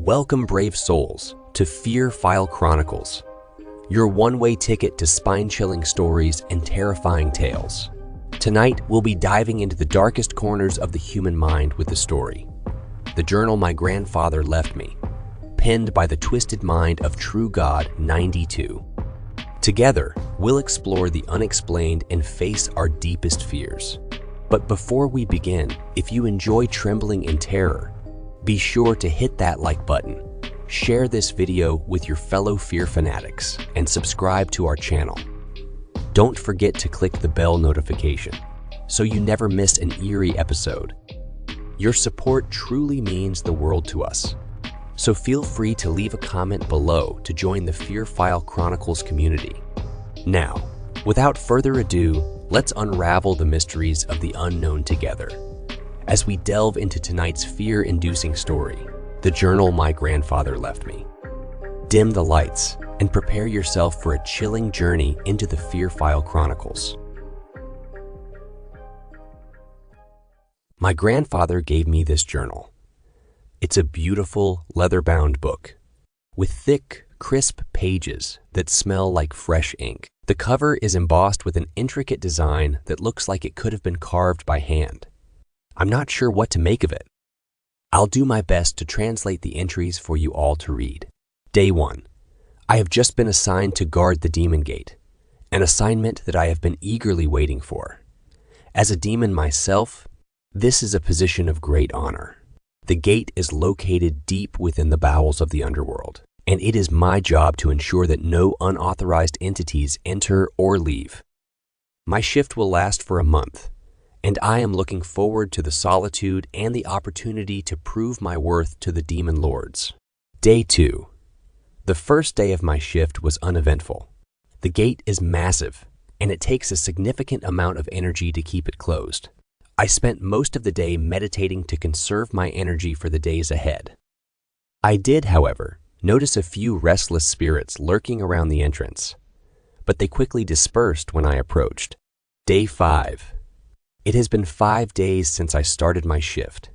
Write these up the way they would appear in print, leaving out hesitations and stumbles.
Welcome, brave souls, to Fear File Chronicles, your one-way ticket to spine-chilling stories and terrifying tales. Tonight, we'll be diving into the darkest corners of the human mind with the story, The Journal My Grandfather Left Me, penned by the twisted mind of True God 92. Together, we'll explore the unexplained and face our deepest fears. But before we begin, if you enjoy trembling in terror, be sure to hit that like button, share this video with your fellow fear fanatics, and subscribe to our channel. Don't forget to click the bell notification so you never miss an eerie episode. Your support truly means the world to us. So feel free to leave a comment below to join the Fear File Chronicles community. Now, without further ado, let's unravel the mysteries of the unknown together as we delve into tonight's fear-inducing story, The Journal My Grandfather Left Me. Dim the lights and prepare yourself for a chilling journey into the Fear File Chronicles. My grandfather gave me this journal. It's a beautiful, leather-bound book with thick, crisp pages that smell like fresh ink. The cover is embossed with an intricate design that looks like it could have been carved by hand. I'm not sure what to make of it. I'll do my best to translate the entries for you all to read. Day 1. I have just been assigned to guard the demon gate, an assignment that I have been eagerly waiting for. As a demon myself, this is a position of great honor. The gate is located deep within the bowels of the underworld, and it is my job to ensure that no unauthorized entities enter or leave. My shift will last for a month, and I am looking forward to the solitude and the opportunity to prove my worth to the demon lords. Day 2. The first day of my shift was uneventful. The gate is massive, and it takes a significant amount of energy to keep it closed. I spent most of the day meditating to conserve my energy for the days ahead. I did, however, notice a few restless spirits lurking around the entrance, but they quickly dispersed when I approached. Day 5. It has been 5 days since I started my shift,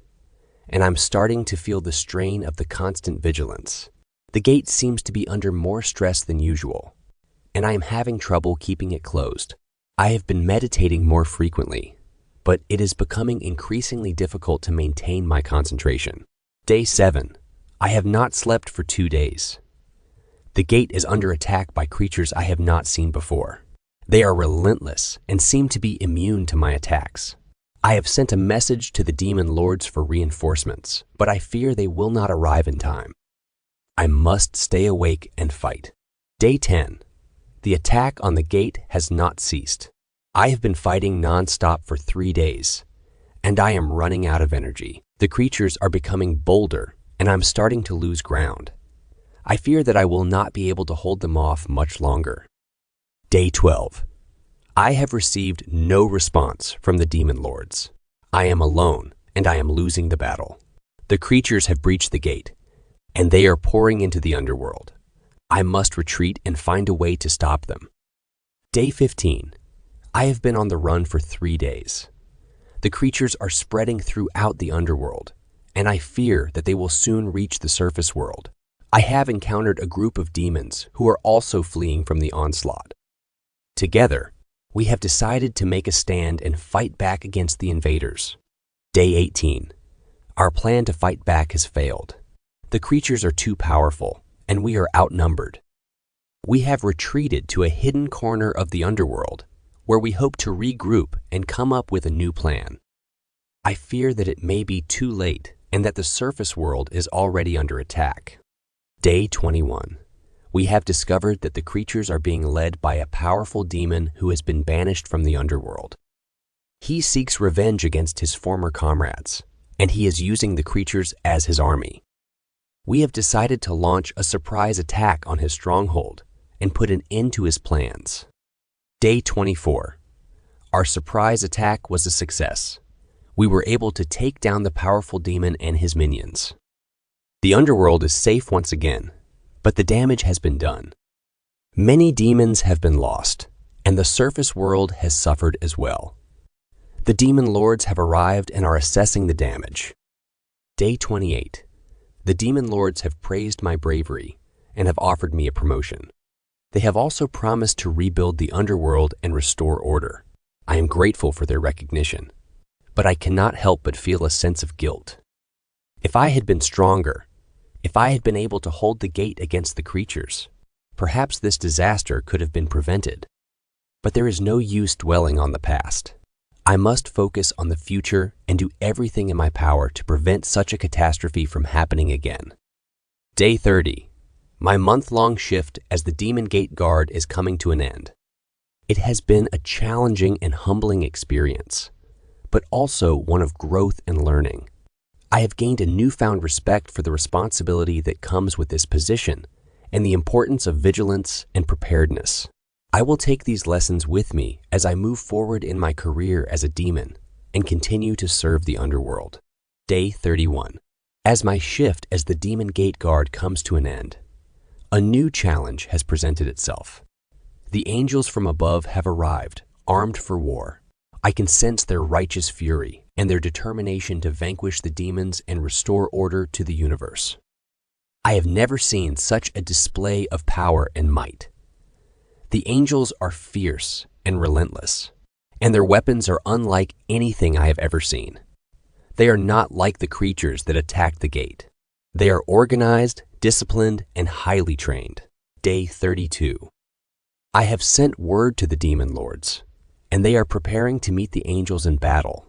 and I'm starting to feel the strain of the constant vigilance. The gate seems to be under more stress than usual, and I am having trouble keeping it closed. I have been meditating more frequently, but it is becoming increasingly difficult to maintain my concentration. Day 7. I have not slept for 2 days. The gate is under attack by creatures I have not seen before. They are relentless and seem to be immune to my attacks. I have sent a message to the demon lords for reinforcements, but I fear they will not arrive in time. I must stay awake and fight. Day 10. The attack on the gate has not ceased. I have been fighting non-stop for 3 days, and I am running out of energy. The creatures are becoming bolder, and I'm starting to lose ground. I fear that I will not be able to hold them off much longer. Day 12. I have received no response from the demon lords. I am alone, and I am losing the battle. The creatures have breached the gate, and they are pouring into the underworld. I must retreat and find a way to stop them. Day 15. I have been on the run for 3 days. The creatures are spreading throughout the underworld, and I fear that they will soon reach the surface world. I have encountered a group of demons who are also fleeing from the onslaught. Together, we have decided to make a stand and fight back against the invaders. Day 18. Our plan to fight back has failed. The creatures are too powerful, and we are outnumbered. We have retreated to a hidden corner of the underworld, where we hope to regroup and come up with a new plan. I fear that it may be too late and that the surface world is already under attack. Day 21. We have discovered that the creatures are being led by a powerful demon who has been banished from the underworld. He seeks revenge against his former comrades, and he is using the creatures as his army. We have decided to launch a surprise attack on his stronghold and put an end to his plans. Day 24. Our surprise attack was a success. We were able to take down the powerful demon and his minions. The underworld is safe once again, but the damage has been done. Many demons have been lost, and the surface world has suffered as well. The demon lords have arrived and are assessing the damage. Day 28. The demon lords have praised my bravery and have offered me a promotion. They have also promised to rebuild the underworld and restore order. I am grateful for their recognition, but I cannot help but feel a sense of guilt. If I had been stronger, if I had been able to hold the gate against the creatures, perhaps this disaster could have been prevented. But there is no use dwelling on the past. I must focus on the future and do everything in my power to prevent such a catastrophe from happening again. Day 30. My month-long shift as the Demon Gate Guard is coming to an end. It has been a challenging and humbling experience, but also one of growth and learning. I have gained a newfound respect for the responsibility that comes with this position and the importance of vigilance and preparedness. I will take these lessons with me as I move forward in my career as a demon and continue to serve the underworld. Day 31. As my shift as the Demon Gate Guard comes to an end, a new challenge has presented itself. The angels from above have arrived, armed for war. I can sense their righteous fury and their determination to vanquish the demons and restore order to the universe. I have never seen such a display of power and might. The angels are fierce and relentless, and their weapons are unlike anything I have ever seen. They are not like the creatures that attacked the gate. They are organized, disciplined, and highly trained. Day 32. I have sent word to the demon lords, and they are preparing to meet the angels in battle.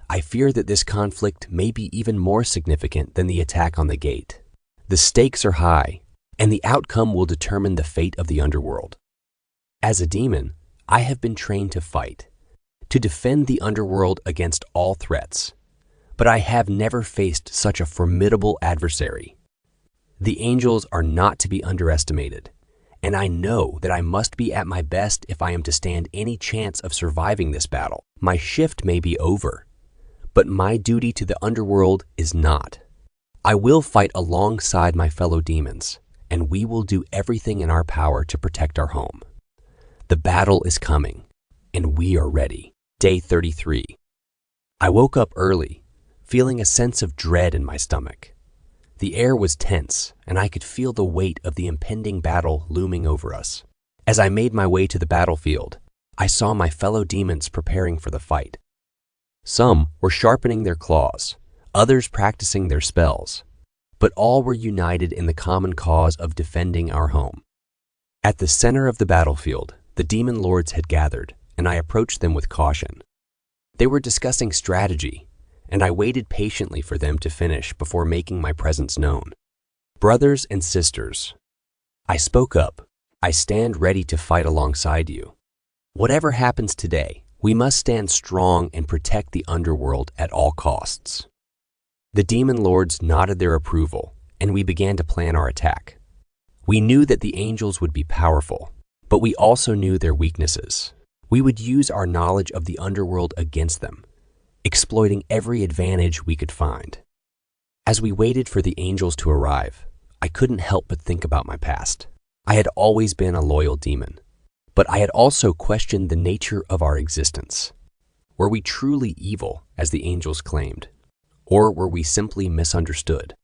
I fear that this conflict may be even more significant than the attack on the gate. The stakes are high, and the outcome will determine the fate of the underworld. As a demon, I have been trained to fight, to defend the underworld against all threats, but I have never faced such a formidable adversary. The angels are not to be underestimated, and I know that I must be at my best if I am to stand any chance of surviving this battle. My shift may be over, but my duty to the underworld is not. I will fight alongside my fellow demons, and we will do everything in our power to protect our home. The battle is coming, and we are ready. Day 33. I woke up early, feeling a sense of dread in my stomach. The air was tense, and I could feel the weight of the impending battle looming over us. As I made my way to the battlefield, I saw my fellow demons preparing for the fight. Some were sharpening their claws, others practicing their spells, but all were united in the common cause of defending our home. At the center of the battlefield, the demon lords had gathered, and I approached them with caution. They were discussing strategy, and I waited patiently for them to finish before making my presence known. Brothers and sisters, I spoke up. I stand ready to fight alongside you. Whatever happens today, we must stand strong and protect the underworld at all costs. The demon lords nodded their approval, and we began to plan our attack. We knew that the angels would be powerful, but we also knew their weaknesses. We would use our knowledge of the underworld against them, exploiting every advantage we could find. As we waited for the angels to arrive, I couldn't help but think about my past. I had always been a loyal demon, but I had also questioned the nature of our existence. Were we truly evil, as the angels claimed, or were we simply misunderstood?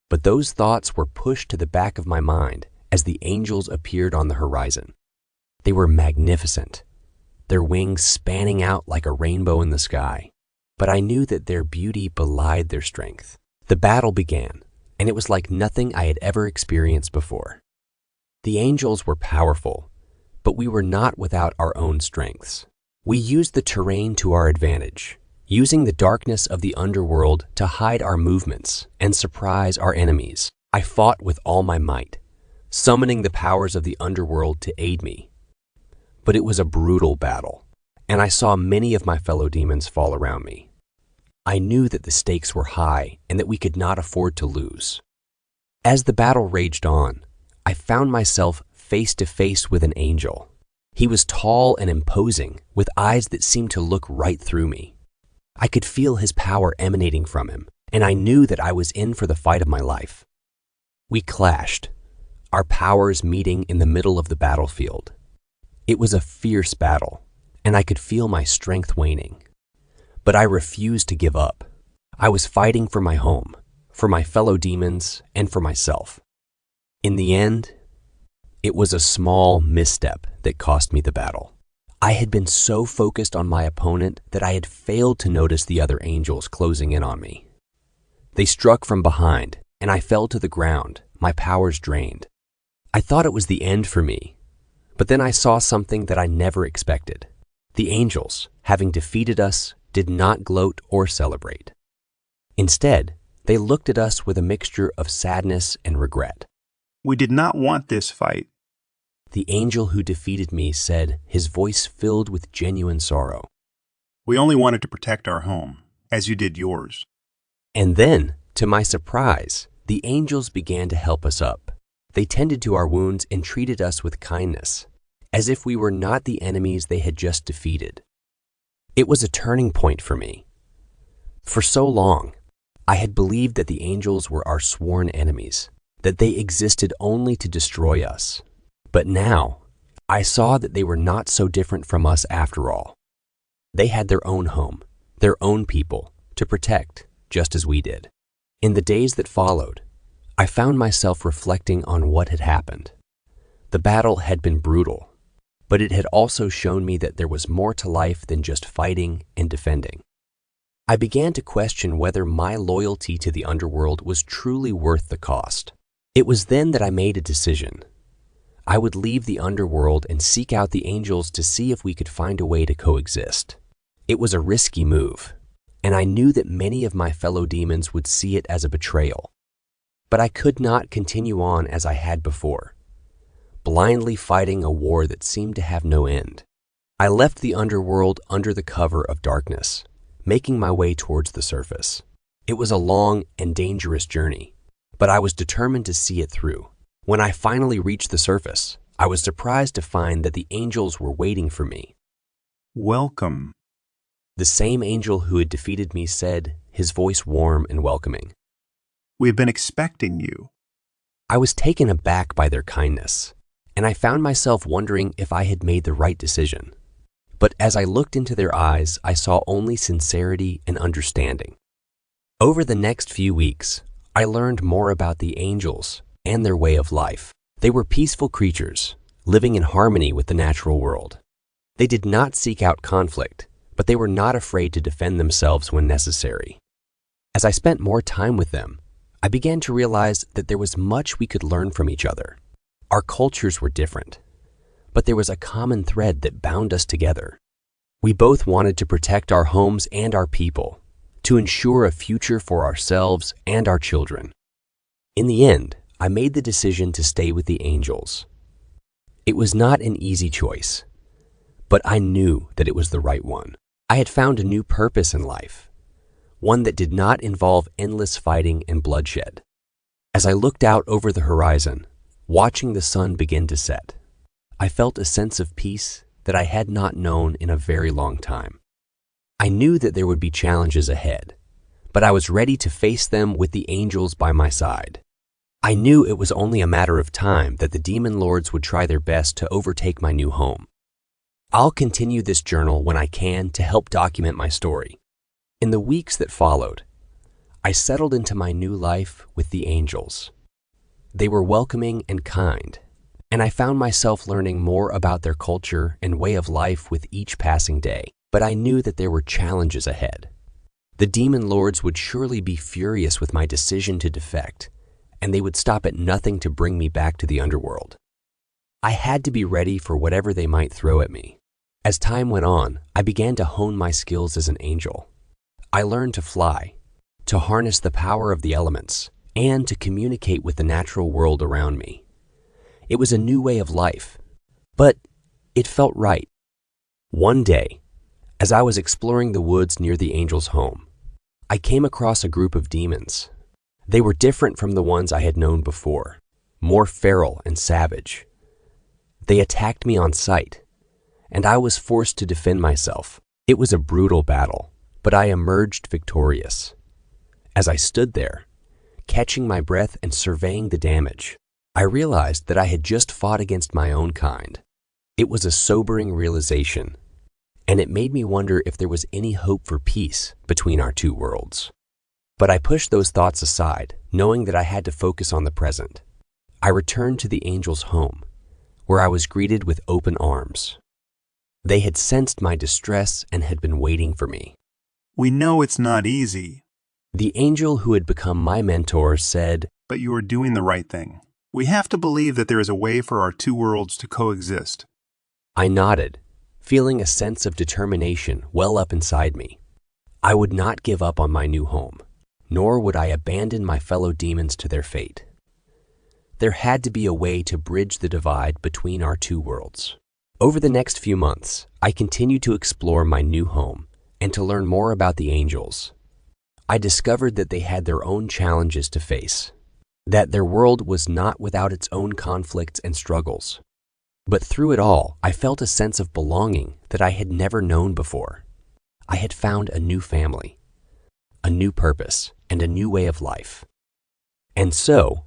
But those thoughts were pushed to the back of my mind as the angels appeared on the horizon. They were magnificent, their wings spanning out like a rainbow in the sky. But I knew that their beauty belied their strength. The battle began, and it was like nothing I had ever experienced before. The angels were powerful, but we were not without our own strengths. We used the terrain to our advantage, using the darkness of the underworld to hide our movements and surprise our enemies. I fought with all my might, summoning the powers of the underworld to aid me. But it was a brutal battle, and I saw many of my fellow demons fall around me. I knew that the stakes were high and that we could not afford to lose. As the battle raged on, I found myself face to face with an angel. He was tall and imposing, with eyes that seemed to look right through me. I could feel his power emanating from him, and I knew that I was in for the fight of my life. We clashed, our powers meeting in the middle of the battlefield. It was a fierce battle, and I could feel my strength waning. But I refused to give up. I was fighting for my home, for my fellow demons, and for myself. In the end, it was a small misstep that cost me the battle. I had been so focused on my opponent that I had failed to notice the other angels closing in on me. They struck from behind, and I fell to the ground, my powers drained. I thought it was the end for me, but then I saw something that I never expected. The angels, having defeated us, did not gloat or celebrate. Instead, they looked at us with a mixture of sadness and regret. We did not want this fight. The angel who defeated me said, his voice filled with genuine sorrow. We only wanted to protect our home, as you did yours. And then, to my surprise, the angels began to help us up. They tended to our wounds and treated us with kindness, as if we were not the enemies they had just defeated. It was a turning point for me. For so long, I had believed that the angels were our sworn enemies, that they existed only to destroy us. But now, I saw that they were not so different from us after all. They had their own home, their own people, to protect, just as we did. In the days that followed, I found myself reflecting on what had happened. The battle had been brutal, but it had also shown me that there was more to life than just fighting and defending. I began to question whether my loyalty to the underworld was truly worth the cost. It was then that I made a decision. I would leave the underworld and seek out the angels to see if we could find a way to coexist. It was a risky move, and I knew that many of my fellow demons would see it as a betrayal. But I could not continue on as I had before, blindly fighting a war that seemed to have no end. I left the underworld under the cover of darkness, making my way towards the surface. It was a long and dangerous journey, but I was determined to see it through. When I finally reached the surface, I was surprised to find that the angels were waiting for me. Welcome. The same angel who had defeated me said, his voice warm and welcoming. We have been expecting you. I was taken aback by their kindness, and I found myself wondering if I had made the right decision. But as I looked into their eyes, I saw only sincerity and understanding. Over the next few weeks, I learned more about the angels and their way of life. They were peaceful creatures, living in harmony with the natural world. They did not seek out conflict, but they were not afraid to defend themselves when necessary. As I spent more time with them, I began to realize that there was much we could learn from each other. Our cultures were different, but there was a common thread that bound us together. We both wanted to protect our homes and our people, to ensure a future for ourselves and our children. In the end, I made the decision to stay with the angels. It was not an easy choice, but I knew that it was the right one. I had found a new purpose in life, one that did not involve endless fighting and bloodshed. As I looked out over the horizon, watching the sun begin to set, I felt a sense of peace that I had not known in a very long time. I knew that there would be challenges ahead, but I was ready to face them with the angels by my side. I knew it was only a matter of time that the demon lords would try their best to overtake my new home. I'll continue this journal when I can to help document my story. In the weeks that followed, I settled into my new life with the angels. They were welcoming and kind, and I found myself learning more about their culture and way of life with each passing day. But I knew that there were challenges ahead. The demon lords would surely be furious with my decision to defect, and they would stop at nothing to bring me back to the underworld. I had to be ready for whatever they might throw at me. As time went on, I began to hone my skills as an angel. I learned to fly, to harness the power of the elements, and to communicate with the natural world around me. It was a new way of life, but it felt right. One day, as I was exploring the woods near the angel's home, I came across a group of demons. They were different from the ones I had known before, more feral and savage. They attacked me on sight, and I was forced to defend myself. It was a brutal battle, but I emerged victorious. As I stood there, catching my breath and surveying the damage, I realized that I had just fought against my own kind. It was a sobering realization, and it made me wonder if there was any hope for peace between our two worlds. But I pushed those thoughts aside, knowing that I had to focus on the present. I returned to the angels' home, where I was greeted with open arms. They had sensed my distress and had been waiting for me. We know it's not easy, The angel who had become my mentor said, but you are doing the right thing. We have to believe that there is a way for our two worlds to coexist. I nodded, feeling a sense of determination well up inside me. I would not give up on my new home, nor would I abandon my fellow demons to their fate. There had to be a way to bridge the divide between our two worlds. Over the next few months, I continued to explore my new home and to learn more about the angels. I discovered that they had their own challenges to face, that their world was not without its own conflicts and struggles. But through it all, I felt a sense of belonging that I had never known before. I had found a new family, a new purpose, and a new way of life. And so,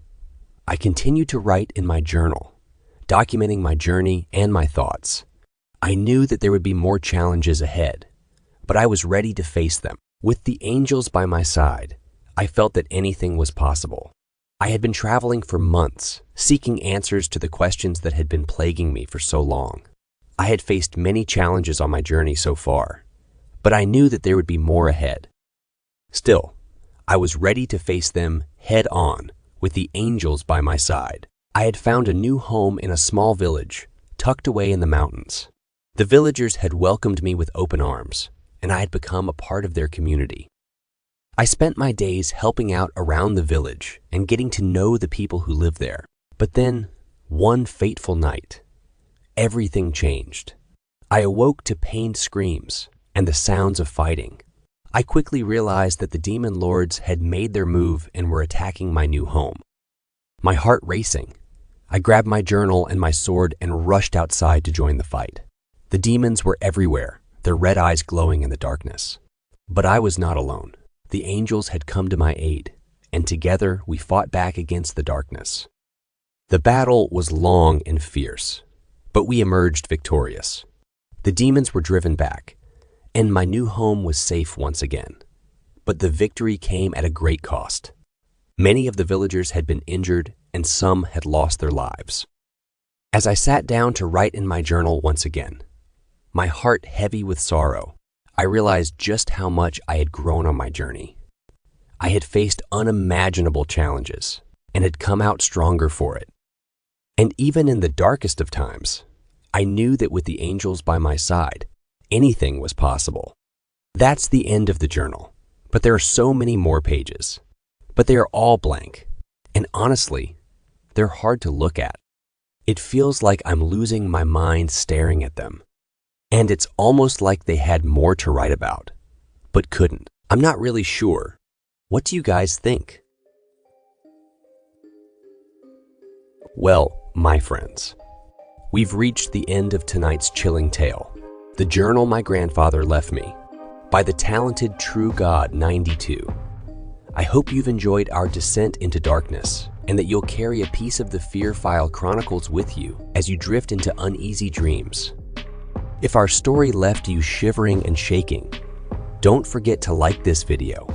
I continued to write in my journal, documenting my journey and my thoughts. I knew that there would be more challenges ahead, but I was ready to face them. With the angels by my side, I felt that anything was possible. I had been traveling for months, seeking answers to the questions that had been plaguing me for so long. I had faced many challenges on my journey so far, but I knew that there would be more ahead. Still, I was ready to face them head on with the angels by my side. I had found a new home in a small village, tucked away in the mountains. The villagers had welcomed me with open arms, and I had become a part of their community. I spent my days helping out around the village and getting to know the people who lived there. But then, one fateful night, everything changed. I awoke to pained screams and the sounds of fighting. I quickly realized that the demon lords had made their move and were attacking my new home. My heart racing, I grabbed my journal and my sword and rushed outside to join the fight. The demons were everywhere, their red eyes glowing in the darkness. But I was not alone. The angels had come to my aid, and together we fought back against the darkness. The battle was long and fierce, but we emerged victorious. The demons were driven back, and my new home was safe once again. But the victory came at a great cost. Many of the villagers had been injured, and some had lost their lives. As I sat down to write in my journal once again, my heart heavy with sorrow, I realized just how much I had grown on my journey. I had faced unimaginable challenges and had come out stronger for it. And even in the darkest of times, I knew that with the angels by my side, anything was possible. That's the end of the journal, but there are so many more pages. But they are all blank, and honestly, they're hard to look at. It feels like I'm losing my mind staring at them. And it's almost like they had more to write about, but couldn't. I'm not really sure. What do you guys think? Well, my friends, we've reached the end of tonight's chilling tale, the journal my grandfather left me, by the talented True God 92. I hope you've enjoyed our descent into darkness, and that you'll carry a piece of the Fear File Chronicles with you as you drift into uneasy dreams. If our story left you shivering and shaking, don't forget to like this video,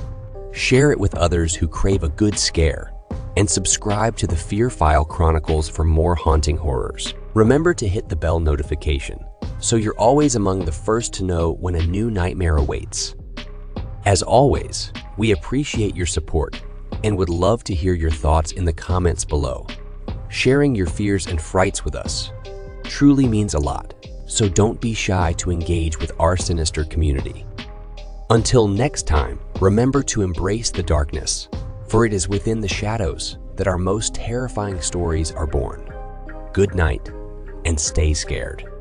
share it with others who crave a good scare, and subscribe to the Fear File Chronicles for more haunting horrors. Remember to hit the bell notification, so you're always among the first to know when a new nightmare awaits. As always, we appreciate your support and would love to hear your thoughts in the comments below. Sharing your fears and frights with us truly means a lot. So don't be shy to engage with our sinister community. Until next time, remember to embrace the darkness, for it is within the shadows that our most terrifying stories are born. Good night, and stay scared.